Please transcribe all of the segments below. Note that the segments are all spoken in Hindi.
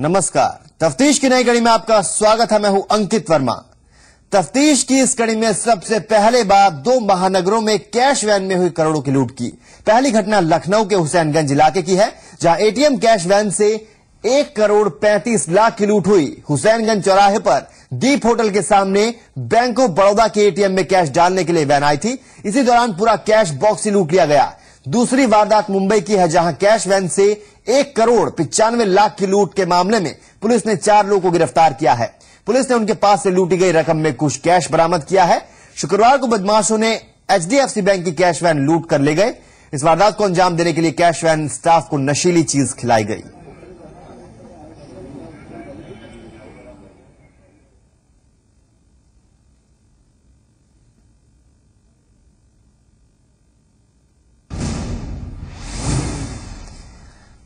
नमस्कार। तफ्तीश की नई कड़ी में आपका स्वागत है। मैं हूं अंकित वर्मा। तफ्तीश की इस कड़ी में सबसे पहले बात दो महानगरों में कैश वैन में हुई करोड़ों की लूट की। पहली घटना लखनऊ के हुसैनगंज इलाके की है, जहां एटीएम कैश वैन से 1,35,00,000 की लूट हुई। हुसैनगंज चौराहे पर दीप होटल के सामने बैंक ऑफ बड़ौदा के एटीएम में कैश डालने के लिए वैन आई थी। इसी दौरान पूरा कैश बॉक्स ही लूट लिया गया। दूसरी वारदात मुंबई की है, जहां कैश वैन से 1,95,00,000 की लूट के मामले में पुलिस ने 4 लोगों को गिरफ्तार किया है। पुलिस ने उनके पास से लूटी गई रकम में कुछ कैश बरामद किया है। शुक्रवार को बदमाशों ने HDFC बैंक की कैश वैन लूट कर ले गए। इस वारदात को अंजाम देने के लिए कैश वैन स्टाफ को नशीली चीज खिलाई गई।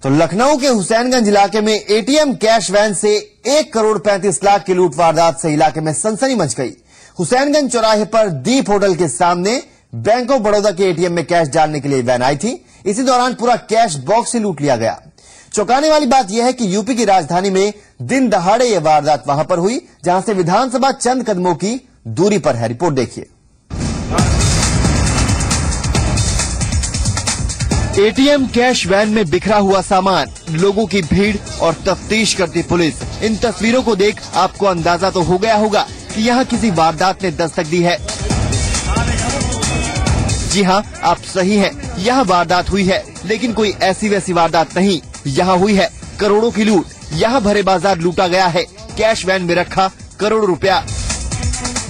तो लखनऊ के हुसैनगंज इलाके में एटीएम कैश वैन से 1,35,00,000 की लूट वारदात से इलाके में सनसनी मच गई। हुसैनगंज चौराहे पर दीप होटल के सामने बैंक ऑफ बड़ौदा के एटीएम में कैश डालने के लिए वैन आई थी। इसी दौरान पूरा कैश बॉक्स ही लूट लिया गया। चौंकाने वाली बात यह है कि यूपी की राजधानी में दिन दहाड़े यह वारदात वहां पर हुई, जहां से विधानसभा चंद कदमों की दूरी पर है। रिपोर्ट देखिए। एटीएम कैश वैन में बिखरा हुआ सामान, लोगों की भीड़ और तफ्तीश करती पुलिस। इन तस्वीरों को देख आपको अंदाजा तो हो गया होगा कि यहाँ किसी वारदात ने दस्तक दी है। जी हाँ, आप सही हैं, यहाँ वारदात हुई है, लेकिन कोई ऐसी वैसी वारदात नहीं। यहाँ हुई है करोड़ों की लूट। यहाँ भरे बाजार लूटा गया है। कैश वैन में रखा करोड़ों रुपया।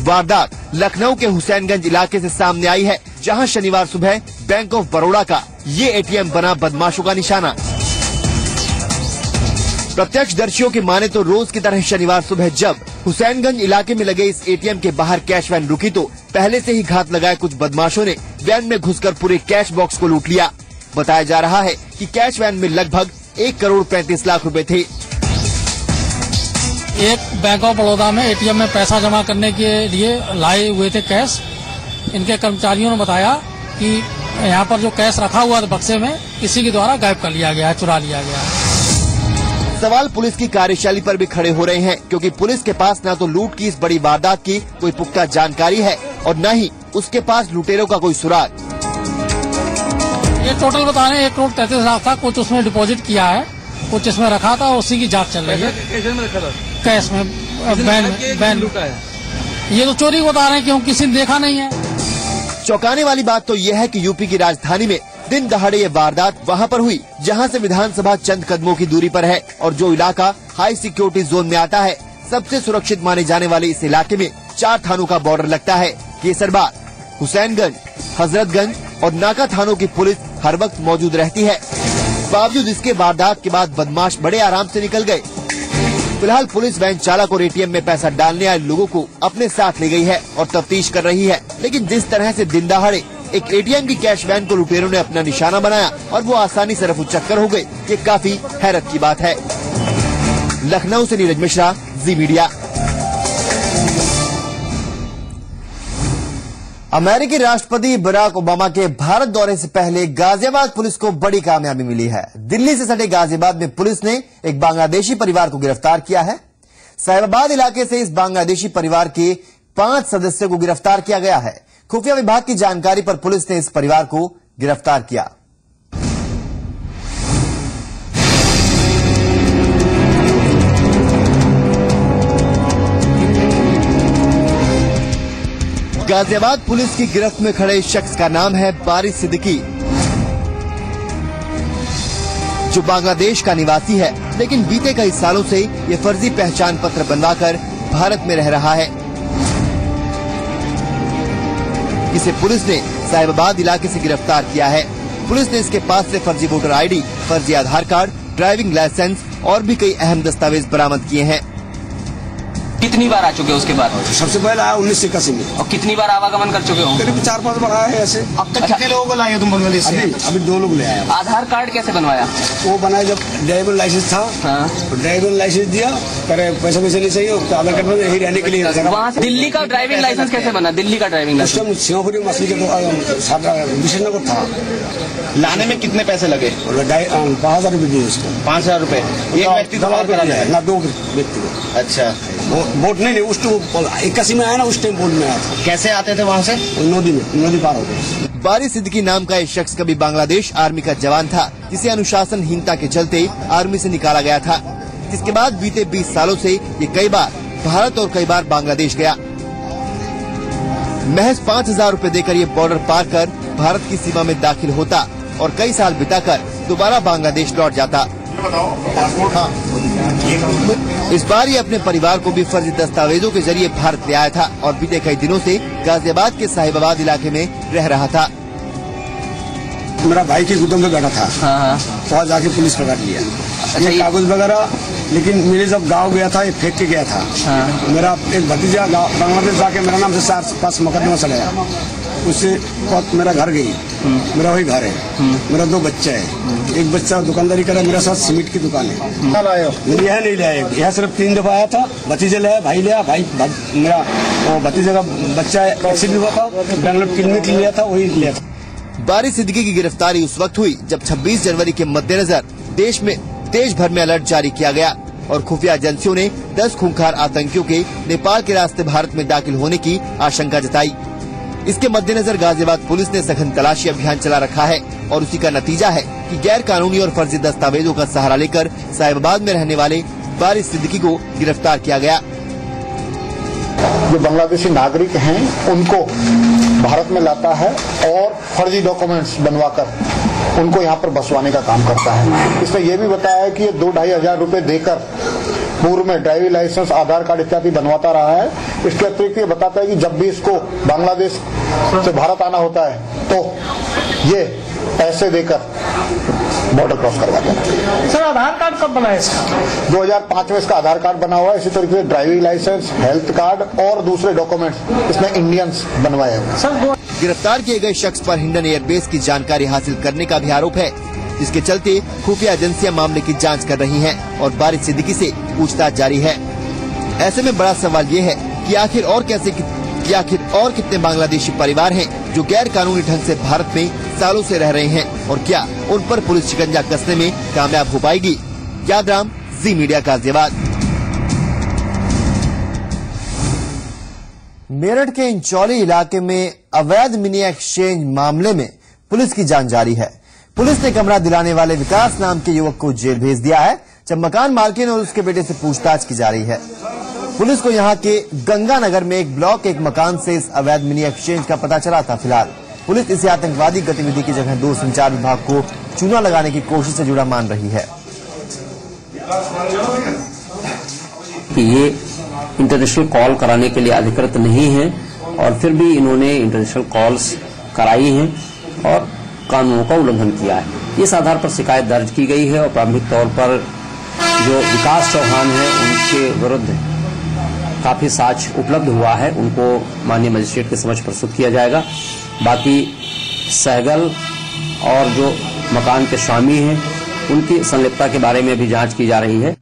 वारदात लखनऊ के हुसैनगंज इलाके से सामने आई है, जहां शनिवार सुबह बैंक ऑफ बड़ौदा का ये एटीएम बना बदमाशों का निशाना। प्रत्यक्षदर्शियों की माने तो रोज की तरह शनिवार सुबह जब हुसैनगंज इलाके में लगे इस एटीएम के बाहर कैश वैन रुकी, तो पहले से ही घात लगाए कुछ बदमाशों ने वैन में घुसकर पूरे कैश बॉक्स को लूट लिया। बताया जा रहा है कि कैश वैन में लगभग 1,35,00,000 रुपए थे। एक बैंक ऑफ बड़ौदा में एटीएम में पैसा जमा करने के लिए लाए हुए थे कैश। इनके कर्मचारियों ने बताया कि यहाँ पर जो कैश रखा हुआ था बक्से में, किसी के द्वारा गायब कर लिया गया, चुरा लिया गया। सवाल पुलिस की कार्यशैली पर भी खड़े हो रहे हैं, क्योंकि पुलिस के पास न तो लूट की इस बड़ी वारदात की कोई पुख्ता जानकारी है और न ही उसके पास लुटेरों का कोई सुराग। ये टोटल बता रहे हैं 1,33,00,000 था। कुछ उसमें डिपॉजिट किया है, कुछ इसमें रखा था, उसी की जांच चल रही है। कैश में बैन लूटा है। ये तो चोरी बता रहे हैं, क्यों किसी ने देखा नहीं है। चौंकाने वाली बात तो यह है कि यूपी की राजधानी में दिन दहाड़े ये वारदात वहां पर हुई, जहां से विधानसभा चंद कदमों की दूरी पर है और जो इलाका हाई सिक्योरिटी जोन में आता है। सबसे सुरक्षित माने जाने वाले इस इलाके में 4 थानों का बॉर्डर लगता है। केसरबाग, हुसैनगंज, हजरतगंज और नाका थानों की पुलिस हर वक्त मौजूद रहती है। बावजूद इसके वारदात के बाद बदमाश बड़े आराम से निकल गए। फिलहाल पुलिस वैन चालक और एटीएम में पैसा डालने आए लोगों को अपने साथ ले गई है और तफ्तीश कर रही है। लेकिन जिस तरह से दिन दहाड़े एक एटीएम की कैश वैन को लुटेरों ने अपना निशाना बनाया और वो आसानी से रफू चक्कर हो गए, ये काफी हैरत की बात है। लखनऊ से नीरज मिश्रा, जी मीडिया। अमेरिकी राष्ट्रपति बराक ओबामा के भारत दौरे से पहले गाजियाबाद पुलिस को बड़ी कामयाबी मिली है। दिल्ली से सटे गाजियाबाद में पुलिस ने एक बांग्लादेशी परिवार को गिरफ्तार किया है। साहिबाबाद इलाके से इस बांग्लादेशी परिवार के 5 सदस्यों को गिरफ्तार किया गया है। खुफिया विभाग की जानकारी पर पुलिस ने इस परिवार को गिरफ्तार किया। गाजियाबाद पुलिस की गिरफ्त में खड़े शख्स का नाम है बारिश सिद्दीकी, जो बांग्लादेश का निवासी है, लेकिन बीते कई सालों से ये फर्जी पहचान पत्र बनवाकर भारत में रह रहा है। इसे पुलिस ने साहिबाबाद इलाके से गिरफ्तार किया है। पुलिस ने इसके पास से फर्जी वोटर ID, फर्जी आधार कार्ड, ड्राइविंग लाइसेंस और भी कई अहम दस्तावेज बरामद किए हैं। कितनी बार आ चुके हो उसके बाद? सबसे पहले आया 1981 में। और कितनी बार आवागमन कर चुके हो? करीब 4-5 बार आया है ऐसे। अब तक कितने लोगों को लाए हो तुम बांग्लादेश से? अभी 2 लोग ले आया। आधार कार्ड कैसे बनवाया? वो बनाया जब ड्राइविंग लाइसेंस था। हाँ। तो ड्राइविंग लाइसेंस दिया, करे पैसा नहीं चाहिए, तो आधार कार्ड में यही रहने के लिए। वहाँ से दिल्ली का ड्राइविंग लाइसेंस कैसे बना? दिल्ली का ड्राइविंग लाइसेंस सिंगापुरी मछली के विशेषनगर था। लाने में कितने पैसे लगे? 5,000 रुपए दिए उसको। 5,000 रुपए एक व्यक्ति को ना 2 व्यक्ति को। अच्छा, बोट नहीं उस टाइम 81 में आया ना, उस टाइम बोट में आया था। कैसे आते थे वहाँ से? नदी पार हो गई। बारिश सिद्दीकी नाम का एक शख्स कभी बांग्लादेश आर्मी का जवान था, जिसे अनुशासनहीनता के चलते आर्मी से निकाला गया था, जिसके बाद बीते 20 सालों से ये कई बार भारत और कई बार बांग्लादेश गया। महज 5,000 रुपए देकर ये बॉर्डर पार कर भारत की सीमा में दाखिल होता और कई साल बिताकर दोबारा बांग्लादेश लौट जाता। हाँ। इस बार ये अपने परिवार को भी फर्जी दस्तावेजों के जरिए भारत ले आया था और बीते कई दिनों से गाजियाबाद के साहिबाबाद इलाके में रह रहा था। मेरा भाई की गुदम में बैठा था। हाँ। वहाँ जाके पुलिस पकड़ लिया। अच्छा, ये कागज वगैरह, लेकिन मेरे जब गांव गया था ये फेंक के गया था। हाँ। मेरा एक भतीजा बांग्लादेश जाके मेरा नाम से 4-5 मुकदमा चलाया, उससे मेरा घर गई। मेरा वही घर है। मेरा 2 बच्चे हैं। एक बच्चा दुकानदारी करे, मेरे साथ सीमेंट की दुकान है। यह नहीं लाया, यह सिर्फ 3 दफा आया था। भतीजे लाया, भाई लिया, मेरा भतीजे का बच्चा एक्सीडेंट हुआ था, बेंगलोर क्लिनिक लिया था, वही लिया था। बारिश सिद्दीकी की गिरफ्तारी उस वक्त हुई जब 26 जनवरी के मद्देनजर देश भर में अलर्ट जारी किया गया और खुफिया एजेंसियों ने 10 खूंखार आतंकियों के नेपाल के रास्ते भारत में दाखिल होने की आशंका जताई। इसके मद्देनजर गाजियाबाद पुलिस ने सघन तलाशी अभियान चला रखा है और उसी का नतीजा है कि गैर कानूनी और फर्जी दस्तावेजों का सहारा लेकर साहिबाबाद में रहने वाले बारिश सिद्दीकी को गिरफ्तार किया गया। जो बांग्लादेशी नागरिक हैं उनको भारत में लाता है और फर्जी डॉक्यूमेंट्स बनवाकर उनको यहाँ पर बसवाने का काम करता है। इसने ये भी बताया है कि ये 2-2.5 हजार रुपए देकर पूर्व में ड्राइविंग लाइसेंस, आधार कार्ड इत्यादि बनवाता रहा है। इसके अतिरिक्त ये बताता है कि जब भी इसको बांग्लादेश से भारत आना होता है तो ये पैसे देकर बॉर्डर क्रॉस करवा देना। सर, आधार कार्ड कब बना है इसका? 2005 में इसका आधार कार्ड बना हुआ है। इसी तरीके से ड्राइविंग लाइसेंस, हेल्थ कार्ड और दूसरे डॉक्यूमेंट्स इसमें इंडियंस बनवाए हुए। गिरफ्तार किए गए शख्स पर हिंडन एयरबेस की जानकारी हासिल करने का भी आरोप है, जिसके चलते खुफिया एजेंसियां मामले की जांच कर रही हैं और बारिश सिद्दीकी से पूछताछ जारी है। ऐसे में बड़ा सवाल ये है कि आखिर और कितने बांग्लादेशी परिवार हैं जो गैर कानूनी ढंग से भारत में सालों से रह रहे हैं और क्या उन पर पुलिस शिकंजा कसने में कामयाब हो पाएगी? यादराम, जी मीडिया, गाजियाबाद। मेरठ के इंचौली इलाके में अवैध मिनी एक्सचेंज मामले में पुलिस की जांच जारी है। पुलिस ने कमरा दिलाने वाले विकास नाम के युवक को जेल भेज दिया है, जब मकान मालकिन और उसके बेटे से पूछताछ की जा रही है। पुलिस को यहां के गंगानगर में एक ब्लॉक के एक मकान से इस अवैध मिनी एक्सचेंज का पता चला था। फिलहाल पुलिस इसे आतंकवादी गतिविधि की जगह दूरसंचार विभाग को चूना लगाने की कोशिश से जुड़ा मान रही है। ये इंटरनेशनल कॉल कराने के लिए अधिकृत नहीं है और फिर भी इन्होंने इंटरनेशनल कॉल्स कराई हैं और कानूनों का उल्लंघन किया है। इस आधार पर शिकायत दर्ज की गई है और प्रारंभिक तौर पर जो विकास चौहान है उनके विरुद्ध काफी साक्ष्य उपलब्ध हुआ है, उनको माननीय मजिस्ट्रेट के समक्ष प्रस्तुत किया जाएगा। बाकी सहगल और जो मकान के स्वामी हैं उनकी संलिप्तता के बारे में भी जांच की जा रही है।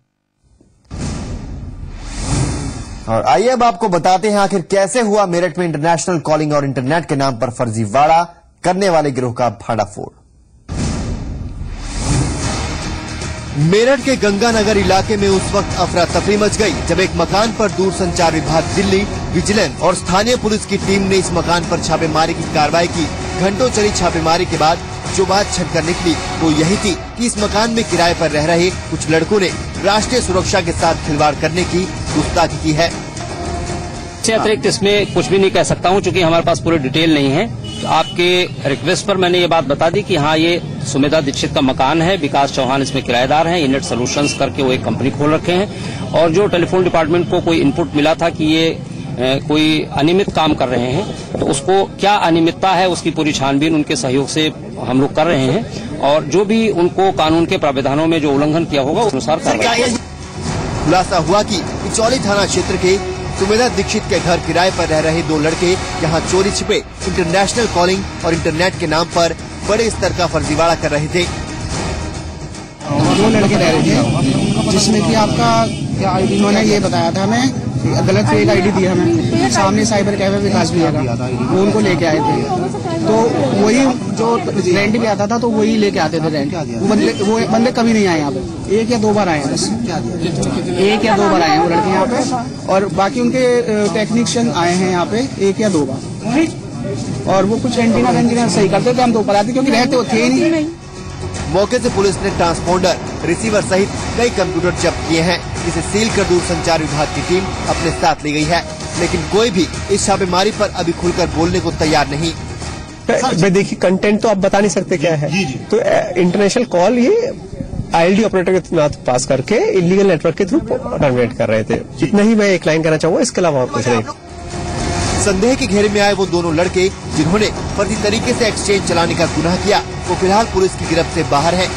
और आइए अब आपको बताते हैं आखिर कैसे हुआ मेरठ में इंटरनेशनल कॉलिंग और इंटरनेट के नाम पर फर्जीवाड़ा करने वाले गिरोह का भांडाफोड़। मेरठ के गंगानगर इलाके में उस वक्त अफरा तफरी मच गई जब एक मकान पर दूरसंचार विभाग दिल्ली, विजिलेंस और स्थानीय पुलिस की टीम ने इस मकान पर छापेमारी की कार्रवाई की। घंटों चली छापेमारी के बाद जो बात छटकर निकली वो यही थी कि इस मकान में किराए पर रह रहे कुछ लड़कों ने राष्ट्रीय सुरक्षा के साथ खिलवाड़ करने की गुस्ताखी की है। इससे अतिरिक्त इसमें कुछ भी नहीं कह सकता हूं, क्योंकि हमारे पास पूरी डिटेल नहीं है। तो आपके रिक्वेस्ट पर मैंने ये बात बता दी कि हाँ, ये सुमेधा दीक्षित का मकान है, विकास चौहान इसमें किराएदार हैं, इनेट सोल्यूशंस करके वो एक कंपनी खोल रखे हैं और जो टेलीफोन डिपार्टमेंट को कोई इनपुट मिला था कि ये कोई अनियमित काम कर रहे हैं, तो उसको क्या अनियमितता है उसकी पूरी छानबीन उनके सहयोग से हम लोग कर रहे हैं और जो भी उनको कानून के प्रावधानों में जो उल्लंघन किया होगा उस अनुसार कार्रवाई। खुलासा हुआ कि इचौली थाना क्षेत्र के सुमेधा दीक्षित के घर किराए पर रह रहे 2 लड़के यहाँ चोरी छिपे इंटरनेशनल कॉलिंग और इंटरनेट के नाम पर बड़े स्तर का फर्जीवाड़ा कर रहे थे। 2 लड़के रह रहे थे जिसमें कि आपका इन्होंने ये बताया था हमें, गलत फेक आईडी दी हमें, सामने साइबर कैफे विकास भी आएगा, वो उनको लेके आए थे। तो वही जो रेंट भी आता था तो वही लेके आते थे रेंट। वो बंदे कभी नहीं आए यहाँ पे, 1 या 2 बार आए हैं बस, 1 या 2 बार आए हैं वो लड़के यहाँ पे। और बाकी उनके टेक्नीशियन आए हैं यहाँ पे 1 या 2 बार। और वो कुछ एंटीना सही करते थे, हम तो ऊपर आते क्योंकि रहते वो थे ही नहीं। मौके से पुलिस ने ट्रांसपोंडर, रिसीवर सहित कई कंप्यूटर जब्त किए हैं, जिसे सील कर दूरसंचार विभाग की टीम अपने साथ ले गई है। लेकिन कोई भी इस छापेमारी पर अभी खुलकर बोलने को तैयार नहीं। देखिए, कंटेंट तो आप बता नहीं सकते क्या है। तो इंटरनेशनल कॉल ये ILD ऑपरेटर के पास करके इलीगल नेटवर्क के थ्रू टर्मिनेट कर रहे थे। इतना ही मैं एक लाइन कहना चाहूंगा, इसके अलावा और कुछ नहीं। संदेह के घेरे में आए वो दोनों लड़के जिन्होंने फर्जी तरीके से एक्सचेंज चलाने का गुनाह किया, वो फिलहाल पुलिस की गिरफ्त से बाहर हैं।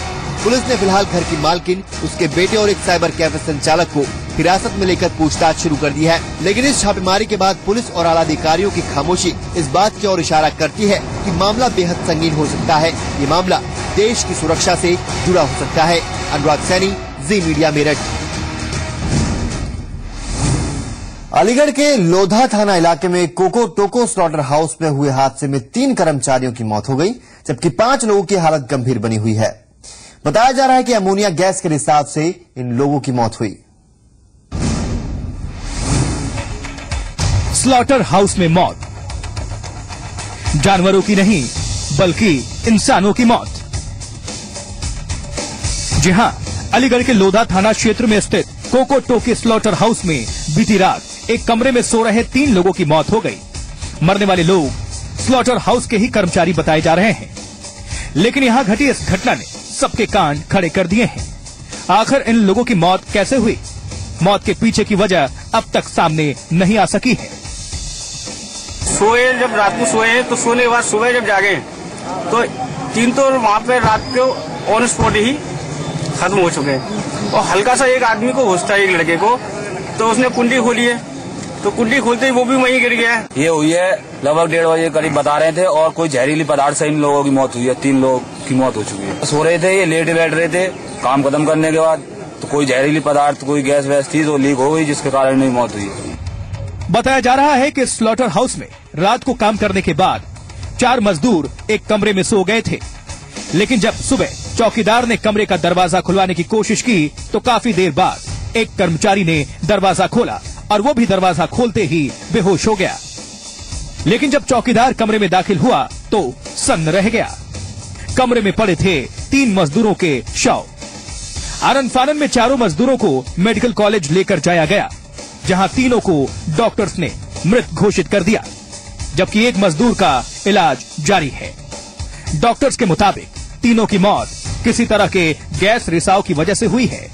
पुलिस ने फिलहाल घर की मालकिन, उसके बेटे और एक साइबर कैफे संचालक को हिरासत में लेकर पूछताछ शुरू कर दी है। लेकिन इस छापेमारी के बाद पुलिस और आला अधिकारियों की खामोशी इस बात की ओर इशारा करती है कि मामला बेहद संगीन हो सकता है। ये मामला देश की सुरक्षा से जुड़ा हो सकता है। अनुराग सैनी, जी मीडिया, मेरठ। अलीगढ़ के लोधा थाना इलाके में कोको टोको स्लॉटर हाउस में हुए हादसे में 3 कर्मचारियों की मौत हो गई, जबकि 5 लोगों की हालत गंभीर बनी हुई है। बताया जा रहा है कि अमोनिया गैस के रिसाव से इन लोगों की मौत हुई। स्लॉटर हाउस में मौत, जानवरों की नहीं बल्कि इंसानों की मौत। जी हां, अलीगढ़ के लोधा थाना क्षेत्र में स्थित कोको टोको स्लॉटर हाउस में बीती रात एक कमरे में सो रहे 3 लोगों की मौत हो गई। मरने वाले लोग स्लॉटर हाउस के ही कर्मचारी बताए जा रहे हैं। लेकिन यहां घटी इस घटना ने सबके कान खड़े कर दिए हैं। आखिर इन लोगों की मौत कैसे हुई? मौत के पीछे की वजह अब तक सामने नहीं आ सकी है। जब रात को सोए तो सोने के बाद सुबह जब जागे तो 3 तो वहाँ पे रात को ऑन स्पॉट ही खत्म हो चुके हैं। और हल्का सा एक आदमी को होश था, एक लड़के को, तो उसने कुंडी खोली है, तो कुंडी खोलते ही वो भी वहीं गिर गया है। ये हुई है लगभग 1:30 बजे करीब बता रहे थे, और कोई जहरीली पदार्थ से इन लोगों की मौत हुई है। 3 लोगों की मौत हो चुकी है। सो रहे थे, ये लेट बैठ रहे थे काम खत्म करने के बाद, तो कोई जहरीली पदार्थ, कोई गैस वैस थी तो लीक हो गई, जिसके कारण इनकी मौत हुई है। बताया जा रहा है कि स्लॉटर हाउस में रात को काम करने के बाद 4 मजदूर एक कमरे में सो गए थे। लेकिन जब सुबह चौकीदार ने कमरे का दरवाजा खुलवाने की कोशिश की तो काफी देर बाद एक कर्मचारी ने दरवाजा खोला और वो भी दरवाजा खोलते ही बेहोश हो गया। लेकिन जब चौकीदार कमरे में दाखिल हुआ तो सन्न रह गया। कमरे में पड़े थे 3 मजदूरों के शव। आनन फानन में चारों मजदूरों को मेडिकल कॉलेज लेकर जाया गया, जहां तीनों को डॉक्टर्स ने मृत घोषित कर दिया, जबकि एक मजदूर का इलाज जारी है। डॉक्टर्स के मुताबिक तीनों की मौत किसी तरह के गैस रिसाव की वजह से हुई है,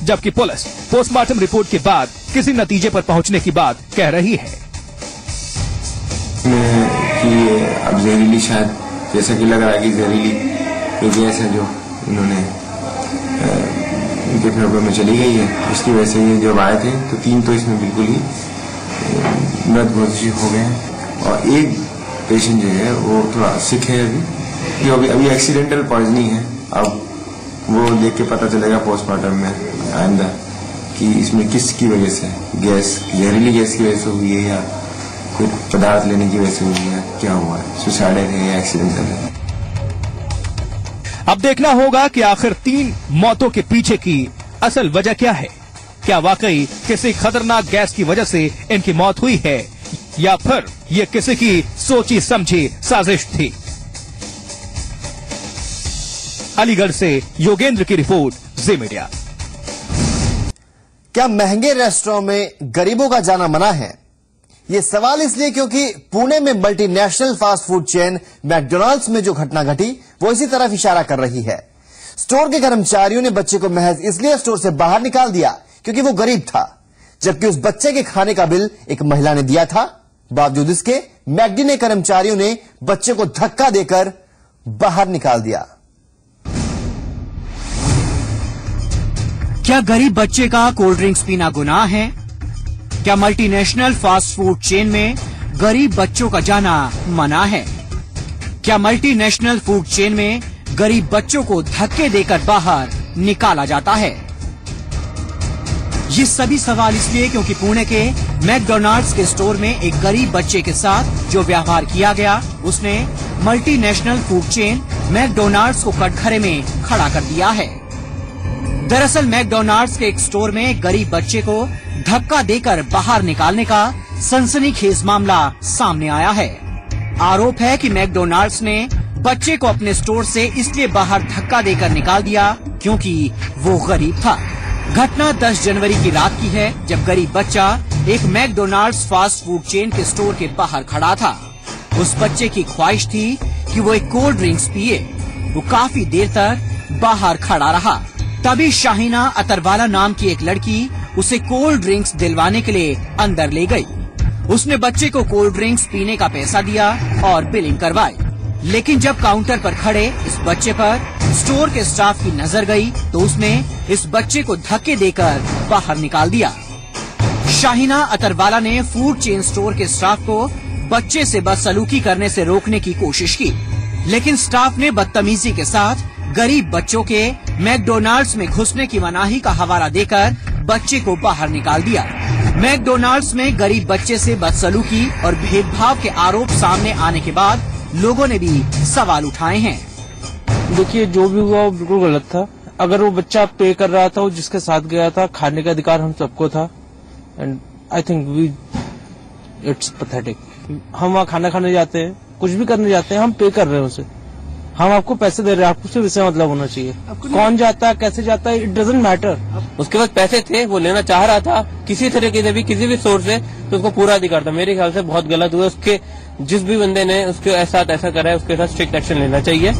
जबकि पुलिस पोस्टमार्टम रिपोर्ट के बाद किसी नतीजे पर पहुंचने की बात कह रही है। कि अब जहरीली, शायद जैसा कि लग रहा है कि जहरीली गैस है जो इन्होंने इनके फेफड़ों में चली गई है, उसकी वजह से ये जब आए थे तो 3 तो इसमें बिल्कुल ही मृत घोषित हो गए हैं, और एक पेशेंट जो है वो थोड़ा सिक है अभी एक्सीडेंटल पॉइजनिंग है। अब वो देख के पता चलेगा पोस्टमार्टम में आइंदा कि इसमें किसकी वजह से गैस, जहरीली गैस की वजह से हुई है या कोई पदार्थ लेने की वजह से हुई है, क्या हुआ है, सुसाइडल है या एक्सीडेंटल है। अब देखना होगा कि आखिर 3 मौतों के पीछे की असल वजह क्या है। क्या वाकई किसी खतरनाक गैस की वजह से इनकी मौत हुई है, या फिर ये किसी की सोची समझी साजिश थी। अलीगढ़ से योगेंद्र की रिपोर्ट, जी मीडिया। क्या महंगे रेस्टोरेंट में गरीबों का जाना मना है? ये सवाल इसलिए क्योंकि पुणे में multinational fast food chain McDonald's में जो घटना घटी वो इसी तरफ इशारा कर रही है। स्टोर के कर्मचारियों ने बच्चे को महज इसलिए स्टोर से बाहर निकाल दिया क्योंकि वो गरीब था, जबकि उस बच्चे के खाने का बिल एक महिला ने दिया था। बावजूद इसके मैकडी ने कर्मचारियों ने बच्चे को धक्का देकर बाहर निकाल दिया। क्या गरीब बच्चे का कोल्ड ड्रिंक्स पीना गुनाह है? क्या मल्टीनेशनल फास्ट फूड चेन में गरीब बच्चों का जाना मना है? क्या मल्टीनेशनल फूड चेन में गरीब बच्चों को धक्के देकर बाहर निकाला जाता है? ये सभी सवाल इसलिए क्योंकि पुणे के मैकडॉनल्ड्स के स्टोर में एक गरीब बच्चे के साथ जो व्यवहार किया गया, उसने मल्टीनेशनल फूड चेन मैकडॉनल्ड्स को कटघरे में खड़ा कर दिया है। दरअसल मैकडॉनल्ड्स के एक स्टोर में गरीब बच्चे को धक्का देकर बाहर निकालने का सनसनीखेज मामला सामने आया है। आरोप है कि मैकडॉनल्ड्स ने बच्चे को अपने स्टोर से इसलिए बाहर धक्का देकर निकाल दिया क्योंकि वो गरीब था। घटना 10 जनवरी की रात की है, जब गरीब बच्चा एक मैकडॉनल्ड्स फास्ट फूड चेन के स्टोर के बाहर खड़ा था। उस बच्चे की ख्वाहिश थी कि वो एक कोल्ड ड्रिंक्स पिए। वो काफी देर तक बाहर खड़ा रहा। तभी शाहीना अतरवाला नाम की एक लड़की उसे कोल्ड ड्रिंक्स दिलवाने के लिए अंदर ले गई। उसने बच्चे को कोल्ड ड्रिंक्स पीने का पैसा दिया और बिलिंग करवाई। लेकिन जब काउंटर पर खड़े इस बच्चे पर स्टोर के स्टाफ की नजर गई तो उसने इस बच्चे को धक्के देकर बाहर निकाल दिया। शाहीना अतरवाला ने फूड चेन स्टोर के स्टाफ को बच्चे से बदसलूकी करने से रोकने की कोशिश की, लेकिन स्टाफ ने बदतमीजी के साथ गरीब बच्चों के मैकडॉनल्ड्स में घुसने की मनाही का हवाला देकर बच्चे को बाहर निकाल दिया। मैकडॉनल्ड्स में गरीब बच्चे से बदसलूकी और भेदभाव के आरोप सामने आने के बाद लोगों ने भी सवाल उठाए हैं। देखिए, जो भी हुआ वो बिल्कुल गलत था। अगर वो बच्चा पे कर रहा था, वो जिसके साथ गया था, खाने का अधिकार हम सबको था। And I think it's pathetic. हम वहाँ खाना खाने जाते हैं, कुछ भी करने जाते हैं, हम पे कर रहे हैं उसे। हम आपको पैसे दे रहे हैं, आपको सिर्फ इससे मतलब होना चाहिए। कौन जाता है, कैसे जाता है, इट डजंट मैटर। उसके पास पैसे थे, वो लेना चाह रहा था किसी तरीके से भी, किसी भी सोर्स से, तो उसको पूरा अधिकार था। मेरे ख्याल से बहुत गलत हुआ। उसके जिस भी बंदे ने उसके साथ ऐसा करा है, उसके साथ स्ट्रिक्ट एक्शन लेना चाहिए।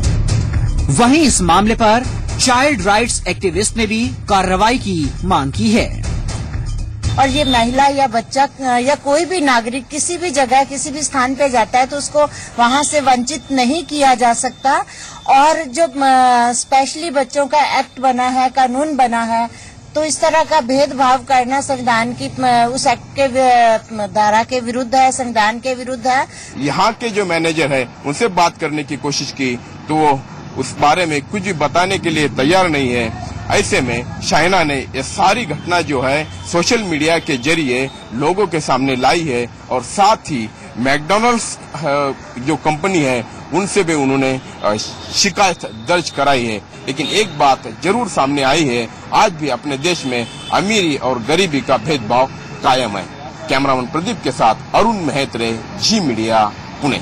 वहीं इस मामले पर चाइल्ड राइट्स एक्टिविस्ट ने भी कार्रवाई की मांग की है। और ये महिला या बच्चा या कोई भी नागरिक किसी भी जगह किसी भी स्थान पे जाता है तो उसको वहां से वंचित नहीं किया जा सकता। और जो स्पेशली बच्चों का एक्ट बना है, कानून बना है, तो इस तरह का भेदभाव करना संविधान की उस एक्ट के धारा के विरुद्ध है, संविधान के विरुद्ध है। यहाँ के जो मैनेजर है उनसे बात करने की कोशिश की तो वो उस बारे में कुछ भी बताने के लिए तैयार नहीं है। ऐसे में शाहीना ने ये सारी घटना जो है सोशल मीडिया के जरिए लोगों के सामने लाई है और साथ ही मैकडॉनल्ड्स जो कंपनी है उनसे भी उन्होंने शिकायत दर्ज कराई है। लेकिन एक बात जरूर सामने आई है, आज भी अपने देश में अमीरी और गरीबी का भेदभाव कायम है। कैमरामैन प्रदीप के साथ अरुण मेहत्रे, जी मीडिया, पुणे।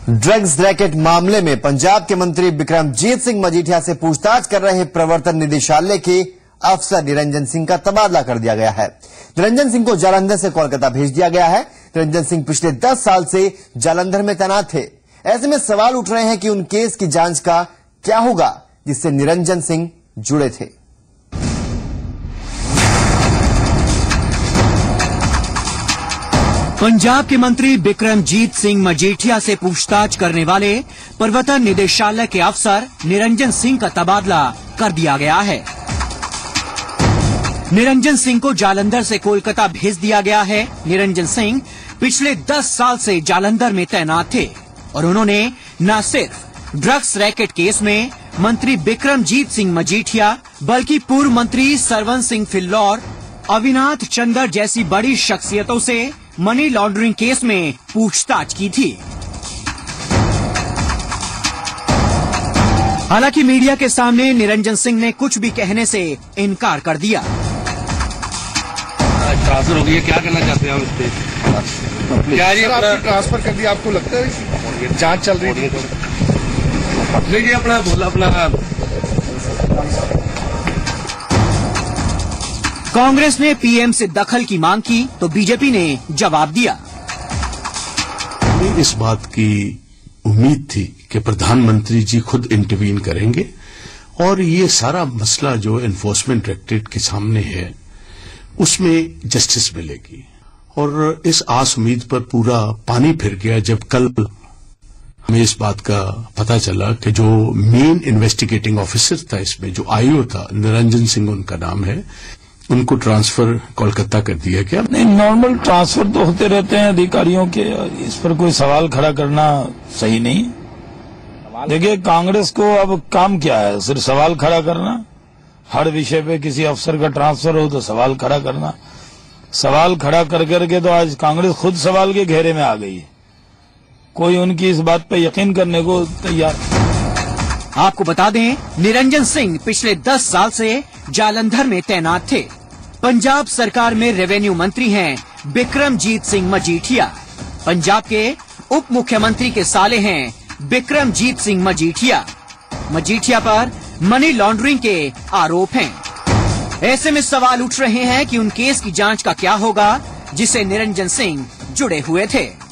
ड्रग्स रैकेट मामले में पंजाब के मंत्री बिक्रमजीत सिंह मजीठिया से पूछताछ कर रहे प्रवर्तन निदेशालय के अफसर निरंजन सिंह का तबादला कर दिया गया है। निरंजन सिंह को जालंधर से कोलकाता भेज दिया गया है। निरंजन सिंह पिछले 10 साल से जालंधर में तैनात थे। ऐसे में सवाल उठ रहे हैं कि उन केस की जांच का क्या होगा जिससे निरंजन सिंह जुड़े थे। पंजाब के मंत्री बिक्रमजीत सिंह मजीठिया से पूछताछ करने वाले प्रवर्तन निदेशालय के अफसर निरंजन सिंह का तबादला कर दिया गया है। निरंजन सिंह को जालंधर से कोलकाता भेज दिया गया है। निरंजन सिंह पिछले 10 साल से जालंधर में तैनात थे और उन्होंने न सिर्फ ड्रग्स रैकेट केस में मंत्री बिक्रमजीत सिंह मजीठिया बल्कि पूर्व मंत्री सरवन सिंह फिल्लौर, अविनाथ चंदर जैसी बड़ी शख्सियतों से मनी लॉन्ड्रिंग केस में पूछताछ की थी। हालांकि मीडिया के सामने निरंजन सिंह ने कुछ भी कहने से इनकार कर दिया। ट्रांसफर हो गई है, क्या करना चाहते हैं हम इस पे? क्या ये ट्रांसफर कर दिया, आपको लगता है जांच चल रही थी? देखिए अपना बोला अपना। कांग्रेस ने पीएम से दखल की मांग की तो बीजेपी ने जवाब दिया। इस बात की उम्मीद थी कि प्रधानमंत्री जी खुद इंटरवीन करेंगे और ये सारा मसला जो एनफोर्समेंट डायरेक्टरेट के सामने है उसमें जस्टिस मिलेगी। और इस आस उम्मीद पर पूरा पानी फिर गया जब कल हमें इस बात का पता चला कि जो मेन इन्वेस्टिगेटिंग ऑफिसर था इसमें, जो आईओ था, निरंजन सिंह उनका नाम है, उनको ट्रांसफर कोलकाता कर दिया गया। नहीं, नॉर्मल ट्रांसफर तो होते रहते हैं अधिकारियों के, इस पर कोई सवाल खड़ा करना सही नहीं। देखिए, कांग्रेस को अब काम क्या है, सिर्फ सवाल खड़ा करना। हर विषय पे किसी अफसर का ट्रांसफर हो तो सवाल खड़ा करना। सवाल खड़ा कर करके तो आज कांग्रेस खुद सवाल के घेरे में आ गई है। कोई उनकी इस बात पे यकीन करने को तैयार। आपको बता दें, निरंजन सिंह पिछले 10 साल से जालंधर में तैनात थे। पंजाब सरकार में रेवेन्यू मंत्री हैं बिक्रमजीत सिंह मजीठिया। पंजाब के उप मुख्यमंत्री के साले हैं बिक्रमजीत सिंह मजीठिया। मजीठिया पर मनी लॉन्ड्रिंग के आरोप हैं। ऐसे में सवाल उठ रहे हैं कि उन केस की जांच का क्या होगा जिससे निरंजन सिंह जुड़े हुए थे।